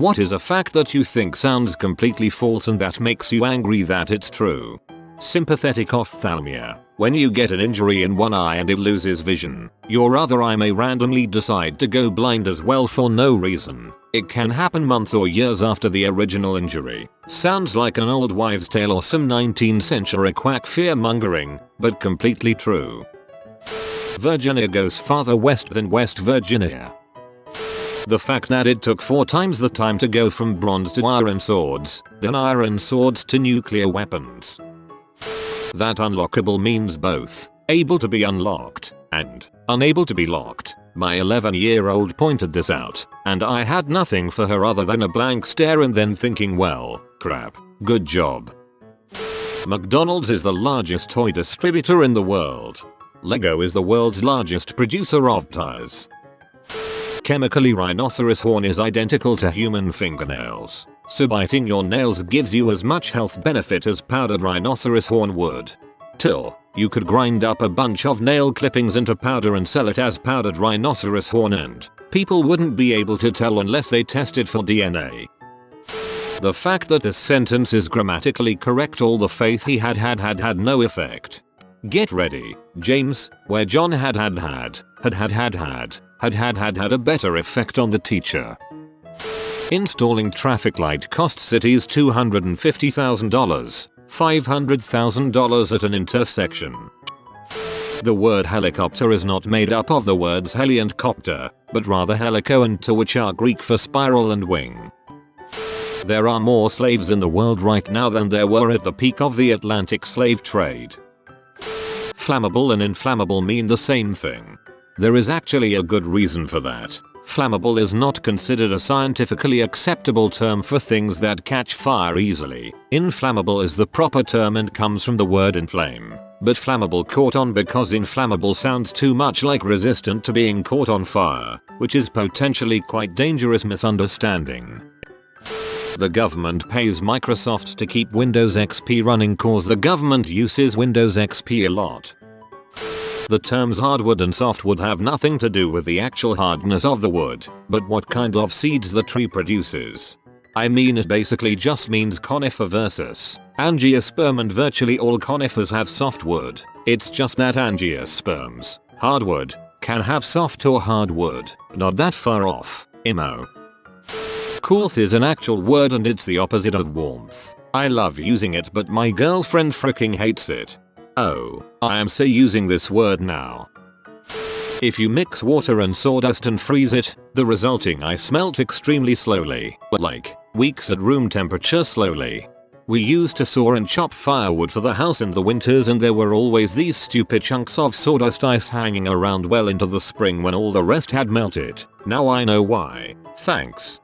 What is a fact that you think sounds completely false and that makes you angry that it's true? Sympathetic ophthalmia. When you get an injury in one eye and it loses vision, your other eye may randomly decide to go blind as well for no reason. It can happen months or years after the original injury. Sounds like an old wives' tale or some 19th century quack fear-mongering, but completely true. Virginia goes farther west than West Virginia. The fact that it took 4 times the time to go from bronze to iron swords, then iron swords to nuclear weapons. That unlockable means both able to be unlocked and unable to be locked. My 11-year-old pointed this out, and I had nothing for her other than a blank stare and then thinking, well, crap, good job. McDonald's is the largest toy distributor in the world. Lego is the world's largest producer of tires. Chemically, rhinoceros horn is identical to human fingernails, so biting your nails gives you as much health benefit as powdered rhinoceros horn would. Till you could grind up a bunch of nail clippings into powder and sell it as powdered rhinoceros horn and people wouldn't be able to tell unless they tested for DNA. The fact that this sentence is grammatically correct, all the faith he had no effect. Get ready, James, where John had a better effect on the teacher. Installing traffic light cost cities $250,000, $500,000 at an intersection. The word helicopter is not made up of the words heli and copter, but rather helico and to, which are Greek for spiral and wing. There are more slaves in the world right now than there were at the peak of the Atlantic slave trade. Flammable and inflammable mean the same thing. There is actually a good reason for that. Flammable is not considered a scientifically acceptable term for things that catch fire easily. Inflammable is the proper term and comes from the word inflame. But flammable caught on because inflammable sounds too much like resistant to being caught on fire, which is potentially quite dangerous misunderstanding. The government pays Microsoft to keep Windows XP running cause the government uses Windows XP a lot. The terms hardwood and softwood have nothing to do with the actual hardness of the wood, but what kind of seeds the tree produces. I mean, it basically just means conifer versus angiosperm, and virtually all conifers have softwood. It's just that angiosperms, hardwood, can have soft or hardwood. Not that far off, Imo. Coolth is an actual word and it's the opposite of warmth. I love using it, but my girlfriend freaking hates it. Oh, I am so using this word now. If you mix water and sawdust and freeze it, the resulting ice melts extremely slowly, like weeks at room temperature slowly. We used to saw and chop firewood for the house in the winters, and there were always these stupid chunks of sawdust ice hanging around well into the spring when all the rest had melted. Now I know why. Thanks.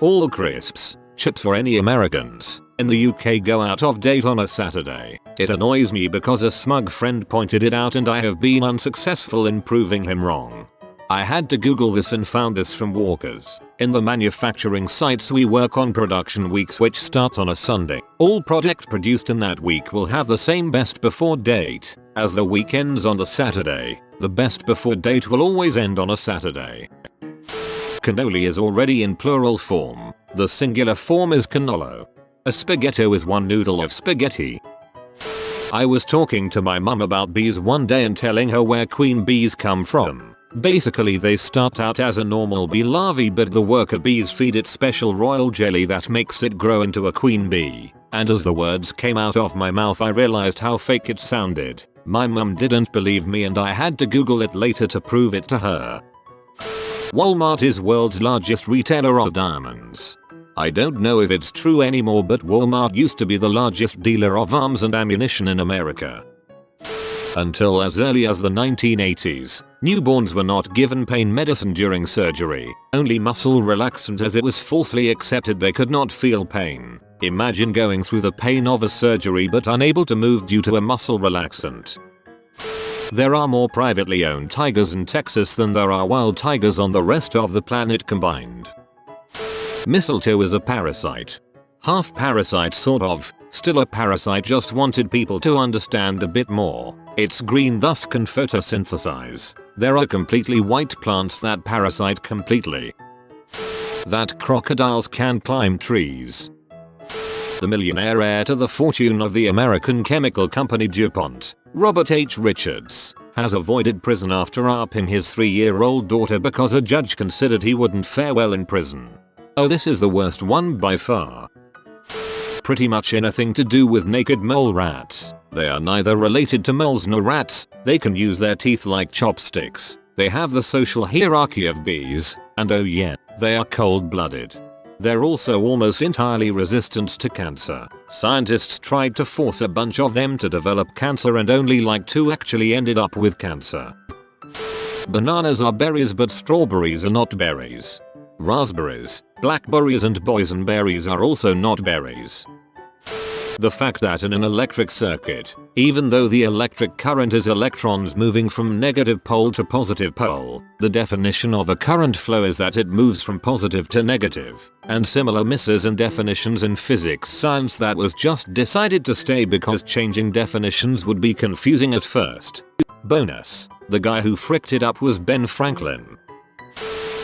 All crisps, chips for any Americans, in the UK go out of date on a Saturday. It annoys me because a smug friend pointed it out and I have been unsuccessful in proving him wrong. I had to Google this and found this from Walkers. In the manufacturing sites we work on, production weeks which start on a Sunday, all products produced in that week will have the same best before date. As the week ends on the Saturday, the best before date will always end on a Saturday. Cannoli is already in plural form. The singular form is cannolo. A spaghetto is one noodle of spaghetti. I was talking to my mum about bees one day and telling her where queen bees come from. Basically they start out as a normal bee larvae, but the worker bees feed it special royal jelly that makes it grow into a queen bee. And as the words came out of my mouth I realized how fake it sounded. My mum didn't believe me and I had to Google it later to prove it to her. Walmart is world's largest retailer of diamonds. I don't know if it's true anymore, but Walmart used to be the largest dealer of arms and ammunition in America. Until as early as the 1980s, newborns were not given pain medicine during surgery, only muscle relaxant, as it was falsely accepted they could not feel pain. Imagine going through the pain of a surgery but unable to move due to a muscle relaxant. There are more privately owned tigers in Texas than there are wild tigers on the rest of the planet combined. Mistletoe is a parasite. Half parasite sort of, still a parasite, just wanted people to understand a bit more. It's green, thus can photosynthesize. There are completely white plants that parasite completely. That crocodiles can climb trees. The millionaire heir to the fortune of the American chemical company DuPont, Robert H. Richards, has avoided prison after upping his 3-year-old daughter because a judge considered he wouldn't fare well in prison. Oh, this is the worst one by far. Pretty much anything to do with naked mole rats. They are neither related to moles nor rats, they can use their teeth like chopsticks, they have the social hierarchy of bees, and oh yeah, they are cold-blooded. They're also almost entirely resistant to cancer. Scientists tried to force a bunch of them to develop cancer and only like 2 actually ended up with cancer. Bananas are berries but strawberries are not berries. Raspberries, blackberries and boysenberries are also not berries. The fact that in an electric circuit, even though the electric current is electrons moving from negative pole to positive pole, the definition of a current flow is that it moves from positive to negative, and similar misses in definitions in physics science that was just decided to stay because changing definitions would be confusing at first. Bonus: the guy who fricked it up was Ben Franklin.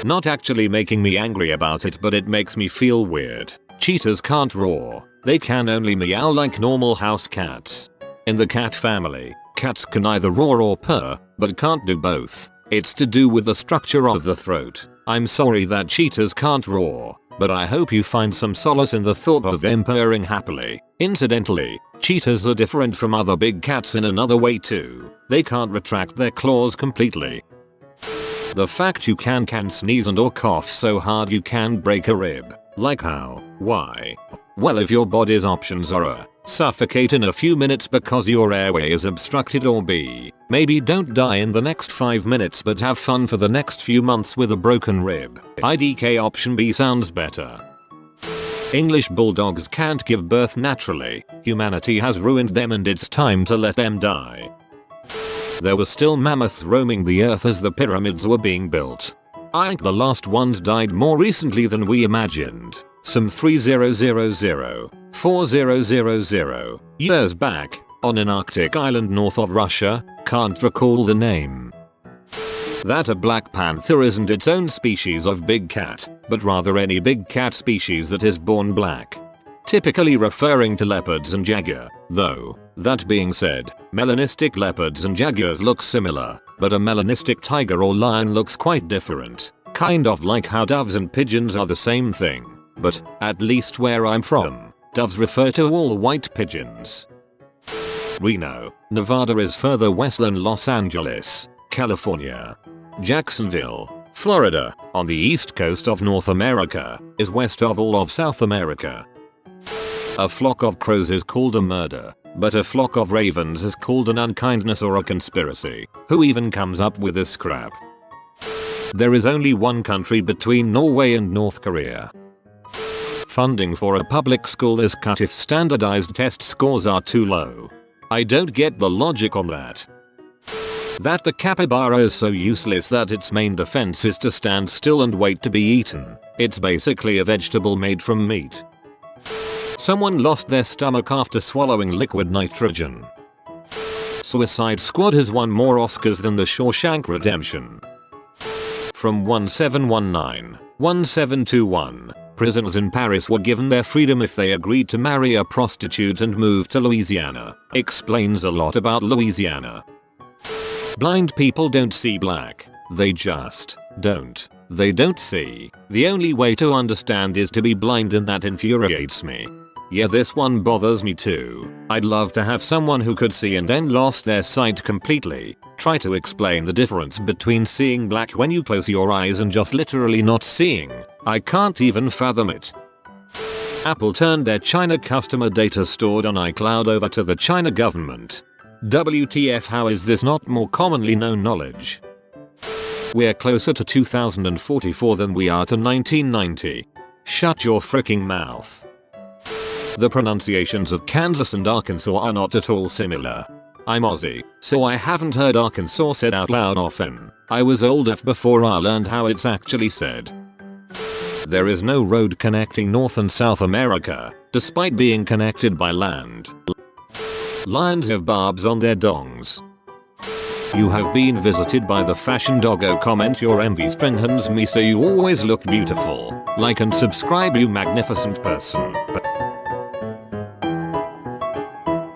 Not actually making me angry about it, but it makes me feel weird. Cheetahs can't roar. They can only meow like normal house cats. In the cat family, cats can either roar or purr, but can't do both. It's to do with the structure of the throat. I'm sorry that cheetahs can't roar, but I hope you find some solace in the thought of them purring happily. Incidentally, cheetahs are different from other big cats in another way too. They can't retract their claws completely. The fact you can sneeze and or cough so hard you can break a rib. Like how? Why? Well, if your body's options are A, suffocate in a few minutes because your airway is obstructed, or B, maybe don't die in the next 5 minutes but have fun for the next few months with a broken rib. IDK option B sounds better. English bulldogs can't give birth naturally. Humanity has ruined them and it's time to let them die. There were still mammoths roaming the earth as the pyramids were being built. I think the last ones died more recently than we imagined. Some 4000 years back, on an Arctic island north of Russia, can't recall the name. That a black panther isn't its own species of big cat, but rather any big cat species that is born black. Typically referring to leopards and jaguar, though. That being said, melanistic leopards and jaguars look similar, but a melanistic tiger or lion looks quite different. Kind of like how doves and pigeons are the same thing. But, at least where I'm from, doves refer to all white pigeons. Reno, Nevada is further west than Los Angeles, California. Jacksonville, Florida, on the east coast of North America, is west of all of South America. A flock of crows is called a murder, but a flock of ravens is called an unkindness or a conspiracy. Who even comes up with this crap? There is only one country between Norway and North Korea. Funding for a public school is cut if standardized test scores are too low. I don't get the logic on that. That the capybara is so useless that its main defense is to stand still and wait to be eaten. It's basically a vegetable made from meat. Someone lost their stomach after swallowing liquid nitrogen. Suicide Squad has won more Oscars than The Shawshank Redemption. From 1721, prisoners in Paris were given their freedom if they agreed to marry a prostitute and move to Louisiana. Explains a lot about Louisiana. Blind people don't see black. They just don't. They don't see. The only way to understand is to be blind, and that infuriates me. Yeah, this one bothers me too. I'd love to have someone who could see and then lost their sight completely. Try to explain the difference between seeing black when you close your eyes and just literally not seeing. I can't even fathom it. Apple turned their China customer data stored on iCloud over to the China government. WTF, how is this not more commonly known knowledge? We're closer to 2044 than we are to 1990. Shut your freaking mouth. The pronunciations of Kansas and Arkansas are not at all similar. I'm Aussie, so I haven't heard Arkansas said out loud often. I was old enough before I learned how it's actually said. There is no road connecting North and South America, despite being connected by land. Lions have barbs on their dongs. You have been visited by the fashion doggo. Comment your envy strengthens me, so you always look beautiful. Like and subscribe, you magnificent person.